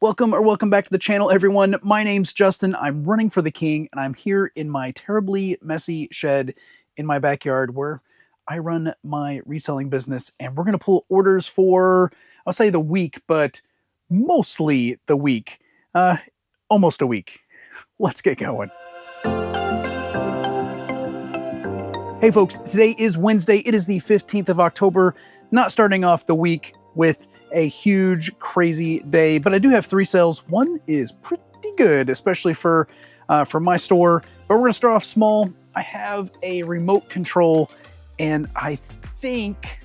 Welcome back to the channel, everyone. My name's Justin. I'm running for the king, and I'm here in my terribly messy shed in my backyard where I run my reselling business, and we're going to pull orders for, I'll say the week, but mostly the week. Almost a week. Let's get going. Hey folks, today is Wednesday. It is the 15th of October, not starting off the week with a huge, crazy day, but I do have 3 sales. One is pretty good, especially for my store, but we're gonna start off small. I have a remote control, and I think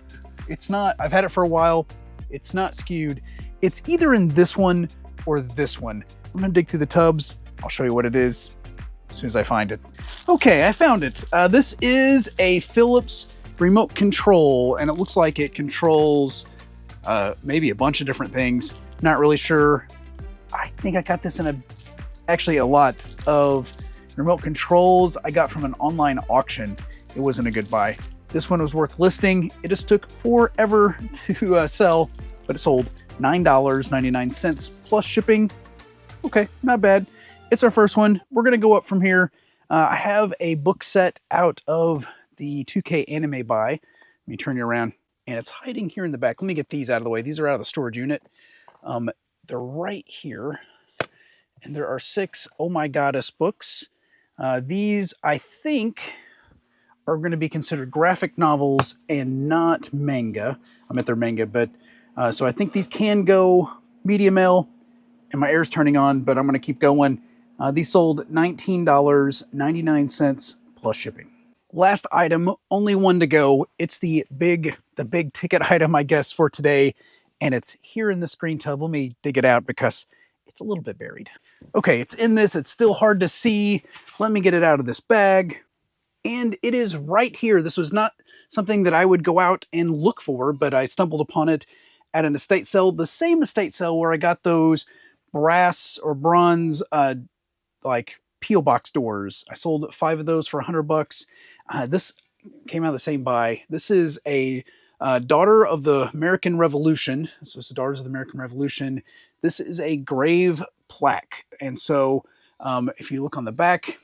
it's not, I've had it for a while, it's not skewed. It's either in this one or this one. I'm gonna dig through the tubs. I'll show you what it is as soon as I find it. Okay, I found it. This is a Philips remote control, and it looks like it controls maybe a bunch of different things. Not really sure. I think I got this in actually a lot of remote controls I got from an online auction. It wasn't a good buy. This one was worth listing. It just took forever to sell, but it sold $9.99 plus shipping. Okay, not bad. It's our first one. We're gonna go up from here. I have a book set out of the 2K anime buy. Let me turn you around. And it's hiding here in the back. Let me get these out of the way. These are out of the storage unit. They're right here. And there are 6 Oh My Goddess books. These, I think, are going to be considered graphic novels and not manga. I meant they're manga, but so I think these can go medium L. And my air's turning on, but I'm going to keep going. These sold $19.99 plus shipping. Last item, only one to go. It's the big ticket item, I guess, for today. And it's here in the screen tub. Let me dig it out because it's a little bit buried. Okay, it's in this. It's still hard to see. Let me get it out of this bag. And it is right here. This was not something that I would go out and look for, but I stumbled upon it at an estate sale. The same estate sale where I got those brass or bronze like P.O. box doors. I sold 5 of those for $100. This came out of the same buy. This is a Daughter of the American Revolution. So it's the Daughters of the American Revolution. This is a grave plaque. And so if you look on the back,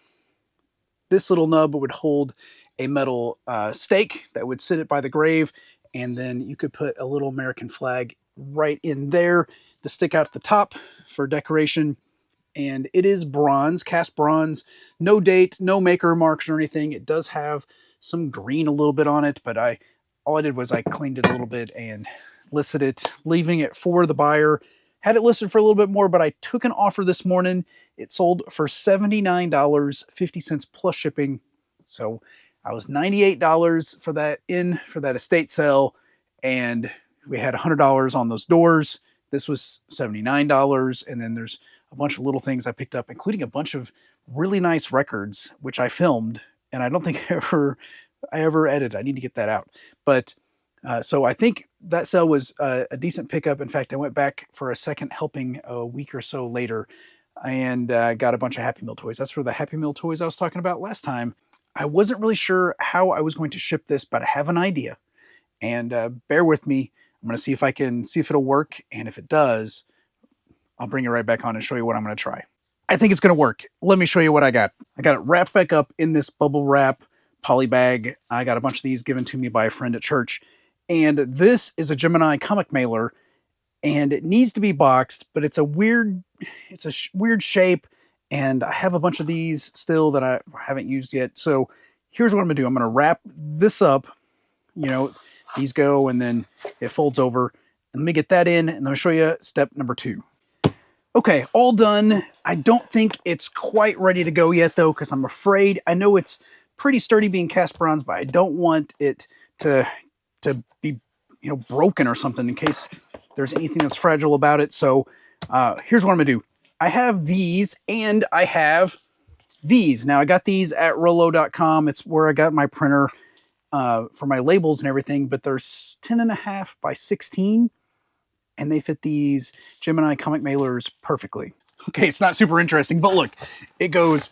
this little nub would hold a metal stake that would sit it by the grave. And then you could put a little American flag right in there to stick out at the top for decoration. And it is bronze, cast bronze, no date, no maker marks or anything. It does have some green a little bit on it, but all I did was I cleaned it a little bit and listed it, leaving it for the buyer. Had it listed for a little bit more, but I took an offer this morning. It sold for $79.50 plus shipping. So I was $98 for that estate sale, and we had $100 on those doors. This was $79, and then there's a bunch of little things I picked up, including a bunch of really nice records, which I filmed, and I don't think I ever edited. I need to get that out. But so I think that sale was a decent pickup. In fact, I went back for a second helping a week or so later and got a bunch of Happy Meal toys. That's for the Happy Meal toys I was talking about last time. I wasn't really sure how I was going to ship this, but I have an idea. And bear with me. I'm going to see if it'll work. And if it does, I'll bring it right back on and show you what I'm going to try. I think it's going to work. Let me show you what I got. I got it wrapped back up in this bubble wrap poly bag. I got a bunch of these given to me by a friend at church. And this is a Gemini comic mailer, and it needs to be boxed, but it's a weird shape. And I have a bunch of these still that I haven't used yet. So here's what I'm going to do. I'm going to wrap this up. You know, these go, and then it folds over. And let me get that in, and I'll show you step number 2. Okay, all done. I don't think it's quite ready to go yet, though, because I'm afraid, I know it's pretty sturdy being cast bronze, but I don't want it to be, broken or something in case there's anything that's fragile about it. So here's what I'm going to do. I have these, and I have these. Now, I got these at Rollo.com. It's where I got my printer for my labels and everything, but they're 10.5 by 16. And they fit these Gemini comic mailers perfectly. Okay, it's not super interesting, but look, it goes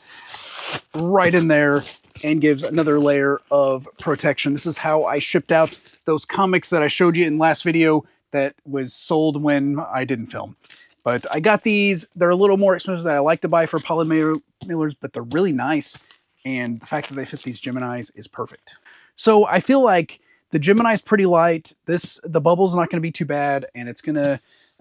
right in there and gives another layer of protection. This is how I shipped out those comics that I showed you in last video that was sold when I didn't film. But I got these. They're a little more expensive than I like to buy for poly mailers, but they're really nice. And the fact that they fit these Geminis is perfect. So I feel like the Gemini is pretty light. The bubble's not going to be too bad, and it's going to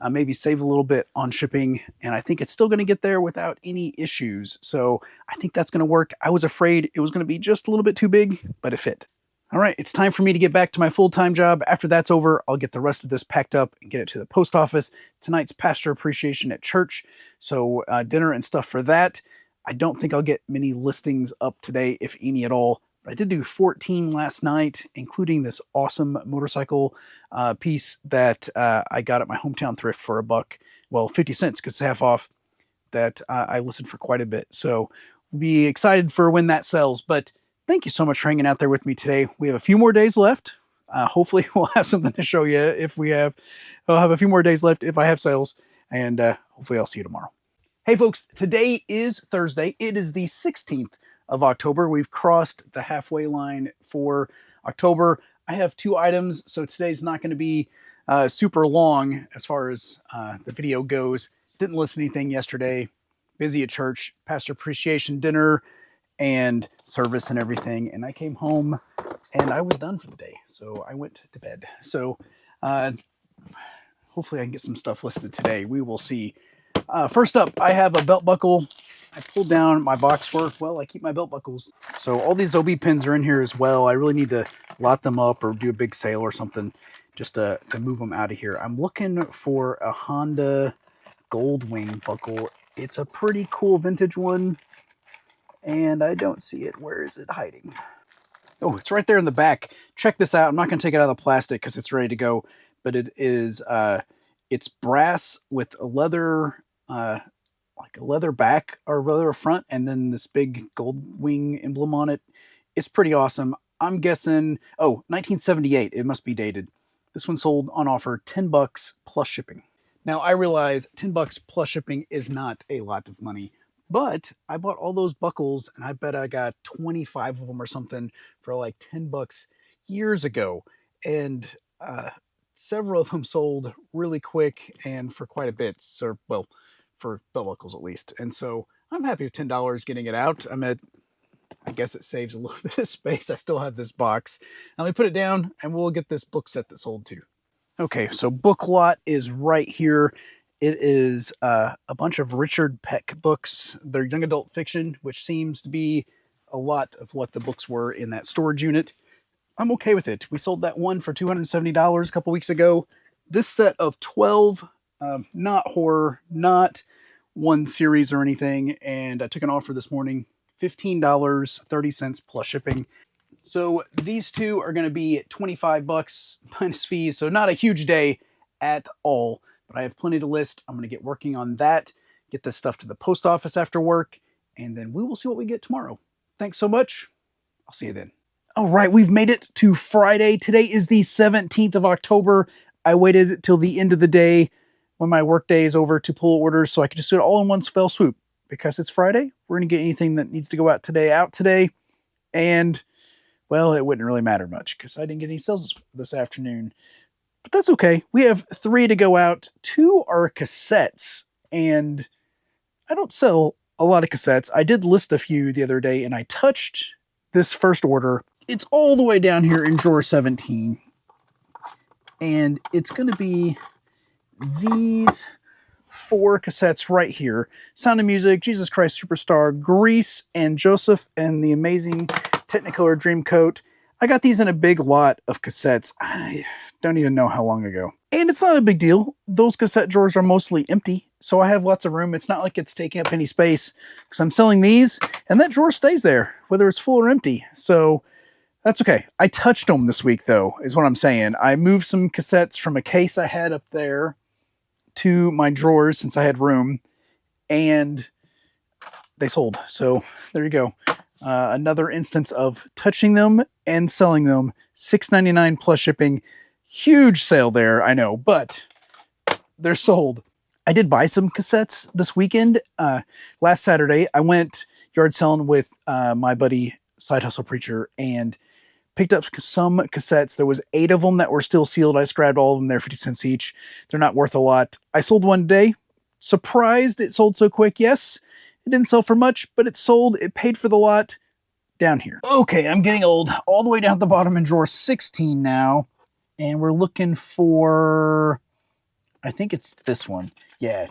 maybe save a little bit on shipping. And I think it's still going to get there without any issues. So I think that's going to work. I was afraid it was going to be just a little bit too big, but it fit. All right, it's time for me to get back to my full-time job. After that's over, I'll get the rest of this packed up and get it to the post office. Tonight's pastor appreciation at church, so dinner and stuff for that. I don't think I'll get many listings up today, if any at all. But I did do 14 last night, including this awesome motorcycle piece that I got at my hometown thrift for $1. Well, 50 cents because it's half off. That I listened for quite a bit. So we'll be excited for when that sells. But thank you so much for hanging out there with me today. We have a few more days left. Hopefully we'll have something to show you if we have. I'll have a few more days left if I have sales. And hopefully I'll see you tomorrow. Hey folks, today is Thursday. It is the 16th of October. We've crossed the halfway line for October. I have 2 items, so today's not going to be super long as far as the video goes. Didn't listen to anything yesterday. Busy at church, pastor appreciation dinner, and service and everything. And I came home and I was done for the day. So I went to bed. So hopefully I can get some stuff listed today. We will see. First up, I have a belt buckle. I pulled down my box work. Well, I keep my belt buckles. So all these OB pins are in here as well. I really need to lot them up or do a big sale or something just to move them out of here. I'm looking for a Honda Goldwing buckle. It's a pretty cool vintage one. And I don't see it. Where is it hiding? Oh, it's right there in the back. Check this out. I'm not going to take it out of the plastic because it's ready to go. But it is, it's brass with a leather, like a leather back or leather front, and then this big gold wing emblem on it. It's pretty awesome. I'm guessing, 1978. It must be dated. This one sold on offer $10 plus shipping. Now I realize $10 plus shipping is not a lot of money, but I bought all those buckles and I bet I got 25 of them or something for like $10 years ago. And several of them sold really quick and for quite a bit. So, well, for belt buckles at least. And so I'm happy with $10 getting it out. I guess it saves a little bit of space. I still have this box. Now let me put it down and we'll get this book set that sold too. Okay, so book lot is right here. It is a bunch of Richard Peck books. They're young adult fiction, which seems to be a lot of what the books were in that storage unit. I'm okay with it. We sold that one for $270 a couple weeks ago. This set of 12, not horror, not one series or anything, and I took an offer this morning, $15.30 plus shipping. So these two are going to be $25 minus fees, so not a huge day at all. But I have plenty to list. I'm going to get working on that, get this stuff to the post office after work, and then we will see what we get tomorrow. Thanks so much. I'll see you then. All right, we've made it to Friday. Today is the 17th of October. I waited till the end of the day when my work day is over to pull orders so I could just do it all in one fell swoop. Because it's Friday, we're going to get anything that needs to go out today. And, well, it wouldn't really matter much because I didn't get any sales this afternoon. But that's okay. We have 3 to go out. 2 are cassettes. And I don't sell a lot of cassettes. I did list a few the other day, and I touched this first order. It's all the way down here in drawer 17. And it's going to be these 4 cassettes right here. Sound of Music, Jesus Christ Superstar, Grease, and Joseph and the Amazing Technicolor Dreamcoat. I got these in a big lot of cassettes. I don't even know how long ago. And it's not a big deal. Those cassette drawers are mostly empty, so I have lots of room. It's not like it's taking up any space because I'm selling these, and that drawer stays there, whether it's full or empty. So that's okay. I touched them this week, though, is what I'm saying. I moved some cassettes from a case I had up there to my drawers since I had room, and they sold. So there you go. Another instance of touching them and selling them. $6.99 plus shipping. Huge sale there, I know, but they're sold. I did buy some cassettes this weekend. Last Saturday, I went yard selling with my buddy Side Hustle Preacher and picked up some cassettes. There was 8 of them that were still sealed. I just grabbed all of them there, 50 cents each. They're not worth a lot. I sold one today, Surprised it sold so quick. Yes, it didn't sell for much, but it sold. It paid for the lot down here. Okay, I'm getting old. All the way down at the bottom in drawer 16 now. And we're looking for, I think it's this one. Yeah.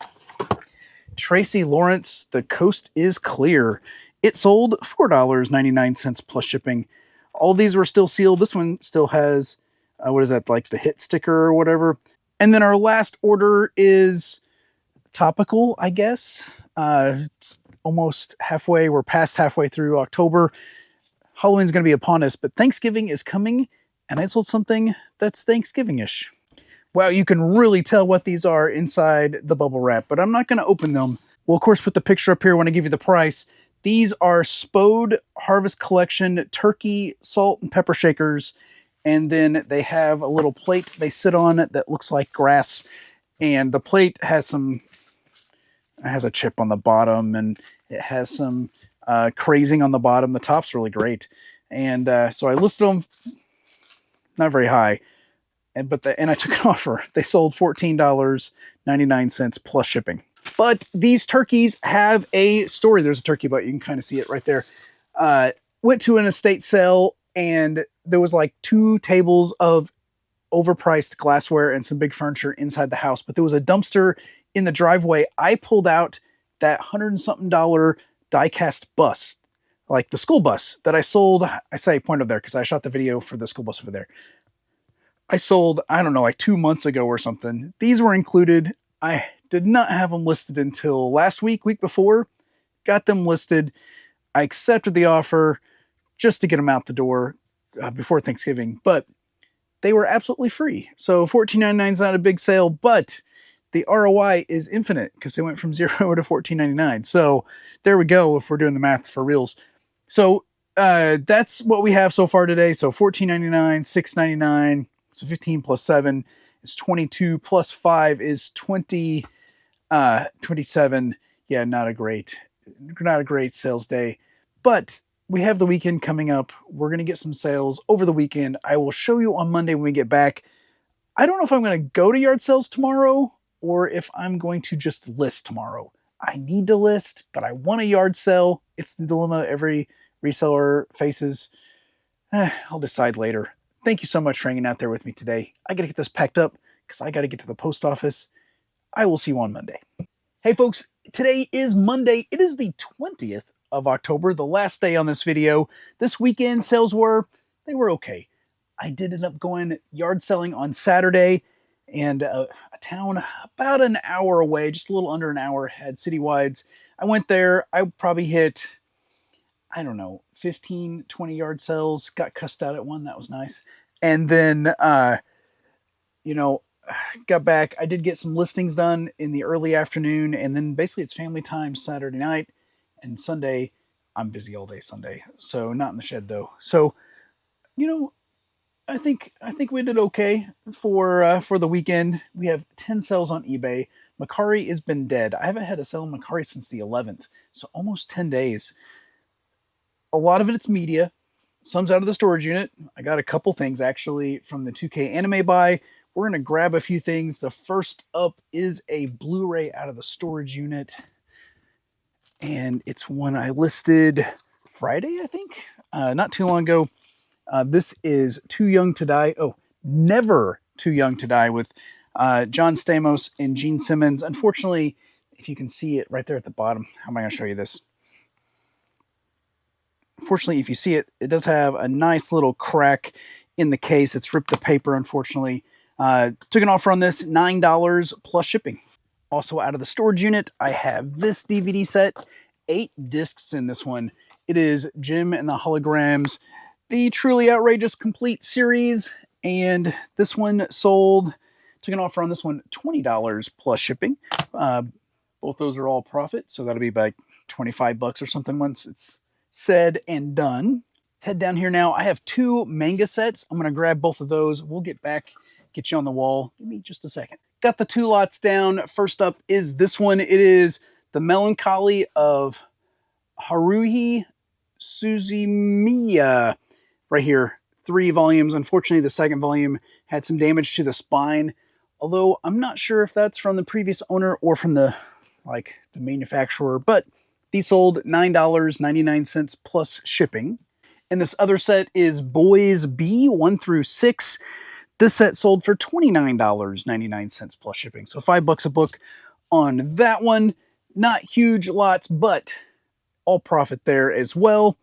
Tracy Lawrence, The Coast is Clear. It sold $4.99 plus shipping. All these were still sealed. This one still has, what is that, like the hit sticker or whatever. And then our last order is topical, I guess. It's almost halfway. We're past halfway through October. Halloween's going to be upon us, but Thanksgiving is coming, and I sold something that's Thanksgiving-ish. Wow, you can really tell what these are inside the bubble wrap, but I'm not going to open them. We'll, of course, put the picture up here when I give you the price. These are Spode Harvest Collection turkey, salt, and pepper shakers, and then they have a little plate they sit on that looks like grass, and the plate has a chip on the bottom, and it has some crazing on the bottom. The top's really great. And so I listed them not very high, and I took an offer. They sold $14.99 plus shipping. But these turkeys have a story. There's a turkey butt. You can kind of see it right there. Went to an estate sale, and there was like 2 tables of overpriced glassware and some big furniture inside the house, but there was a dumpster in the driveway. I pulled out that $100 and something die-cast bus, like the school bus that I sold. I say point up there because I shot the video for the school bus over there. I sold, I don't know, like 2 months ago or something. These were included. I did not have them listed until last week before. Got them listed. I accepted the offer just to get them out the door before Thanksgiving, but they were absolutely free. So $14.99 is not a big sale, but the ROI is infinite because they went from 0 to $14.99. So there we go if we're doing the math for reals. So that's what we have so far today. So $14.99, $6.99, so 15 plus 7 is 22, plus 5 is 20, 27. Yeah, not a great sales day. But we have the weekend coming up. We're going to get some sales over the weekend. I will show you on Monday when we get back. I don't know if I'm going to go to yard sales tomorrow or if I'm going to just list tomorrow. I need to list, but I want a yard sale. It's the dilemma every reseller faces. I'll decide later. Thank you so much for hanging out there with me today. I got to get this packed up because I got to get to the post office. I will see you on Monday. Hey folks, today is Monday. It is the 20th of October, the last day on this video. This weekend sales were okay. I did end up going yard selling on Saturday, and a town about an hour away, just a little under an hour, had citywides. I went there. I probably hit, I don't know, 15, 20 yard sales. Got cussed out at one. That was nice. And then, got back. I did get some listings done in the early afternoon, and then basically it's family time Saturday night, and Sunday I'm busy all day Sunday. So not in the shed though. So, I think we did okay for the weekend. We have 10 sales on eBay. Macari has been dead. I haven't had a sale on Macari since the 11th, so almost 10 days. A lot of it's media. Some's out of the storage unit. I got a couple things actually from the 2K anime buy. We're going to grab a few things. The first up is a Blu-ray out of the storage unit, and it's one I listed Friday, I think, not too long ago. This is Too Young to Die. Oh, Never Too Young to Die with John Stamos and Gene Simmons. Unfortunately, if you can see it right there at the bottom, how am I going to show you this? Unfortunately, if you see it, it does have a nice little crack in the case. It's ripped the paper, unfortunately. Took an offer on this, $9 plus shipping. Also out of the storage unit, I have this DVD set, 8 discs in this one. It is Jim and the Holograms, the Truly Outrageous Complete series, and this one sold, took an offer on this one, $20 plus shipping. Both those are all profit, so that'll be about $25 or something once it's said and done. Head down here now. I have 2 manga sets. I'm going to grab both of those. We'll get back, get you on the wall. Give me just a second. Got the 2 lots down. First up is this one. It is The Melancholy of Haruhi Suzumiya. Right here, 3 volumes. Unfortunately, the second volume had some damage to the spine, although I'm not sure if that's from the previous owner or from the like the manufacturer, but these sold $9.99 plus shipping. And this other set is Boys B 1 through 6. This set sold for $29.99 plus shipping. So $5 a book on that one. Not huge lots, but all profit there as well.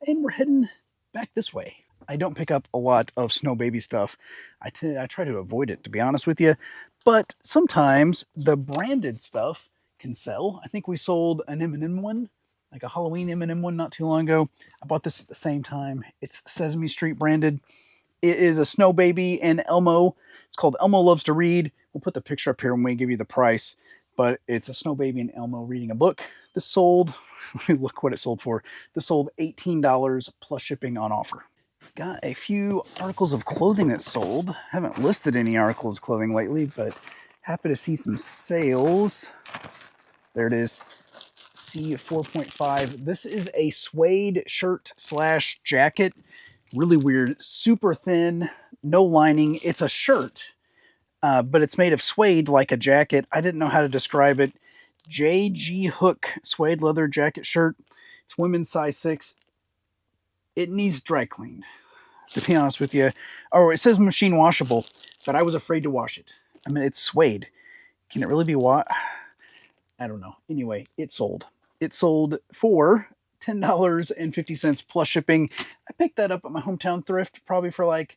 And we're heading back this way. I don't pick up a lot of Snow Baby stuff. I try to avoid it, to be honest with you. But sometimes the branded stuff can sell. I think we sold an M&M one, like a Halloween M&M one not too long ago. I bought this at the same time. It's Sesame Street branded. It is a Snow Baby and Elmo. It's called Elmo Loves to Read. We'll put the picture up here when we give you the price. But it's a Snow Baby and Elmo reading a book. This sold, look what it sold for. This sold $18 plus shipping on offer. Got a few articles of clothing that sold. Haven't listed any articles of clothing lately, but happy to see some sales. There it is. C4.5. This is a suede shirt slash jacket. Really weird. Super thin. No lining. It's a shirt, but it's made of suede like a jacket. I didn't know how to describe it. JG Hook suede leather jacket shirt. It's women's size 6. It needs dry cleaned, to be honest with you. Oh, it says machine washable, but I was afraid to wash it. I mean, it's suede. Can it really be washed? I don't know. Anyway, it sold. It sold for $10.50 plus shipping. I picked that up at my hometown thrift, probably for like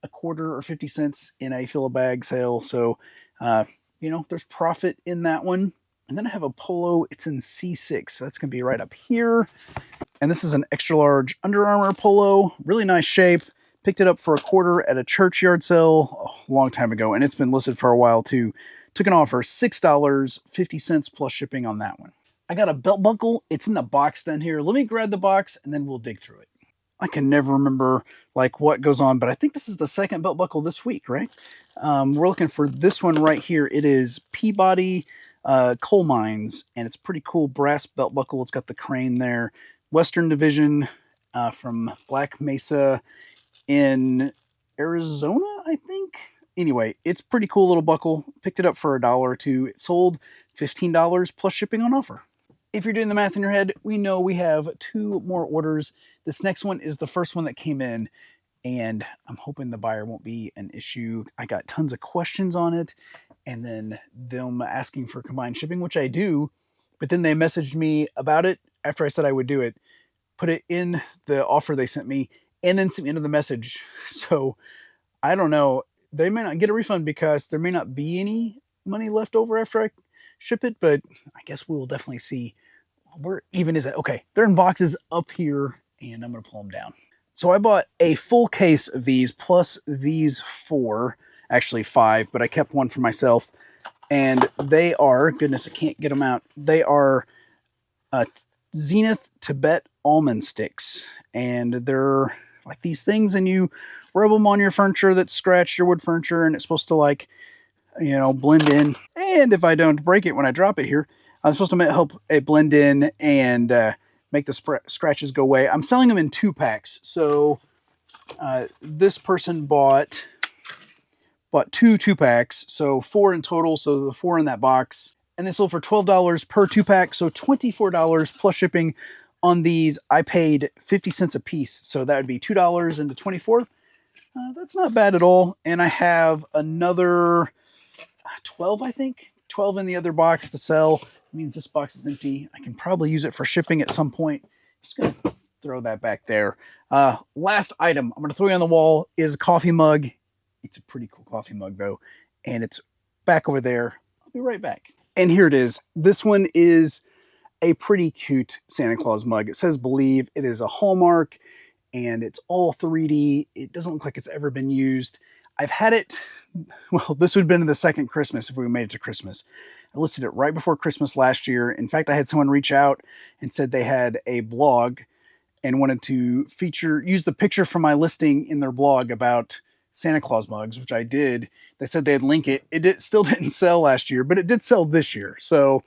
a quarter or 50 cents in a fill a bag sale. So, there's profit in that one. And then I have a polo. It's in C6. So that's going to be right up here. And this is an extra large Under Armour polo. Really nice shape. Picked it up for a quarter at a churchyard sale a long time ago. And it's been listed for a while too. Took an offer, $6.50 plus shipping on that one. I got a belt buckle. It's in the box down here. Let me grab the box and then we'll dig through it. I can never remember like what goes on, but I think this is the second belt buckle this week, right? We're looking for this one right here. It is Peabody Coal Mines, and it's pretty cool brass belt buckle. It's got the crane there. Western Division from Black Mesa in Arizona, I think. Anyway, it's pretty cool little buckle. Picked it up for $1 or $2. It sold $15 plus shipping on offer. If you're doing the math in your head, we know we have 2 more orders. This next one is the first one that came in, and I'm hoping the buyer won't be an issue. I got tons of questions on it, and then them asking for combined shipping, which I do, but then they messaged me about it after I said I would do it, put it in the offer they sent me, and then sent me another message. So I don't know. They may not get a refund because there may not be any money left over after I ship it, but I guess we will definitely see. Where even is it? Okay, they're in boxes up here, and I'm going to pull them down. So I bought a full case of these, plus these 4, actually 5, but I kept one for myself. And they are, goodness, I can't get them out. They are Zenith Tibet almond sticks. And they're like these things, and you rub them on your furniture that's scratched, your wood furniture, and it's supposed to like, blend in. And if I don't break it when I drop it here, I'm supposed to help it blend in and make the scratches go away. I'm selling them in 2 packs. So this person bought 2 packs, so 4 in total. So the 4 in that box, and they sold for $12 per 2 pack, so $24 plus shipping on these. I paid 50 cents a piece, so that would be $2 into 24. That's not bad at all. And I have another 12, I think. 12 in the other box to sell. It means this box is empty. I can probably use it for shipping at some point. Just going to throw that back there. Last item I'm going to throw you on the wall is a coffee mug. It's a pretty cool coffee mug, though. And it's back over there. I'll be right back. And here it is. This one is a pretty cute Santa Claus mug. It says Believe. It is a Hallmark, and it's all 3D. It doesn't look like it's ever been used. I've had it, well, this would have been the second Christmas if we made it to Christmas. I listed it right before Christmas last year. In fact, I had someone reach out and said they had a blog and wanted to use the picture from my listing in their blog about Santa Claus mugs, which I did. They said they'd link it. Still didn't sell last year, but it did sell this year. So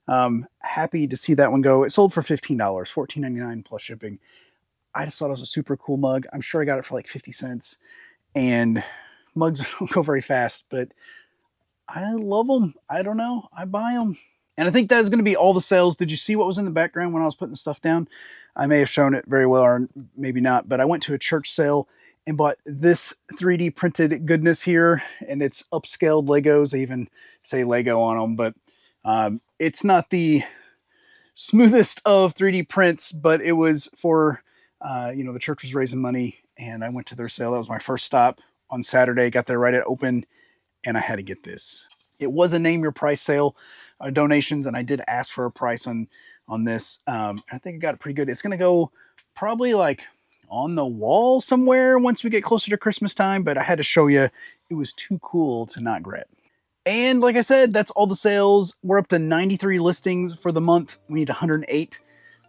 happy to see that one go. It sold for $15, $14.99 plus shipping. I just thought it was a super cool mug. I'm sure I got it for like 50 cents. And mugs don't go very fast, but I love them. I don't know. I buy them. And I think that is going to be all the sales. Did you see what was in the background when I was putting the stuff down? I may have shown it very well, or maybe not, but I went to a church sale and bought this 3D printed goodness here, and it's upscaled Legos. They even say Lego on them, but it's not the smoothest of 3D prints, but it was for, the church was raising money, and I went to their sale. That was my first stop on Saturday. Got there right at open, and I had to get this. It was a name your price sale, donations, and I did ask for a price on this. I think I got it pretty good. It's going to go probably like on the wall somewhere once we get closer to Christmas time, but I had to show you. It was too cool to not grab. And like I said, that's all the sales. We're up to 93 listings for the month. We need 108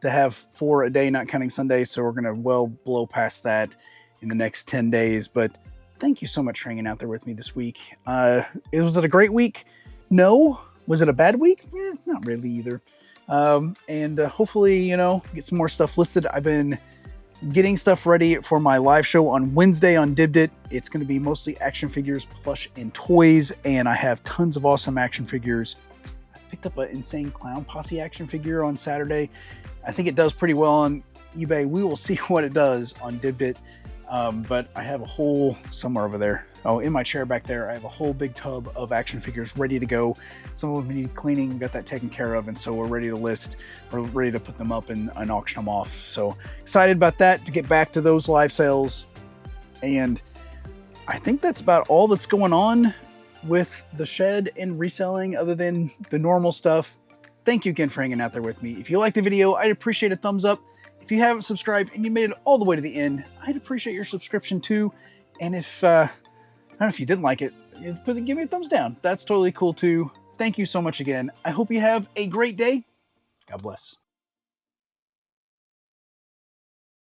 to have 4 a day, not counting Sundays. So we're going to well blow past that in the next 10 days. But thank you so much for hanging out there with me this week. Was it a great week? No. Was it a bad week? Not really either. And hopefully, get some more stuff listed. I've been getting stuff ready for my live show on Wednesday on Uppbeat. It's going to be mostly action figures, plush, and toys, and I have tons of awesome action figures. I picked up an Insane Clown Posse action figure on Saturday. I think it does pretty well on eBay. We will see what it does on Uppbeat, but I have a whole, somewhere over there, in my chair back there, I have a whole big tub of action figures ready to go. Some of them need cleaning, got that taken care of, and so we're ready to list. We're ready to put them up and auction them off. So excited about that, to get back to those live sales. And I think that's about all that's going on with the shed and reselling, other than the normal stuff. Thank you again for hanging out there with me. If you liked the video, I'd appreciate a thumbs up. If you haven't subscribed and you made it all the way to the end, I'd appreciate your subscription too. And if I don't know if you didn't like it, give me a thumbs down. That's totally cool too. Thank you so much again. I hope you have a great day. God bless.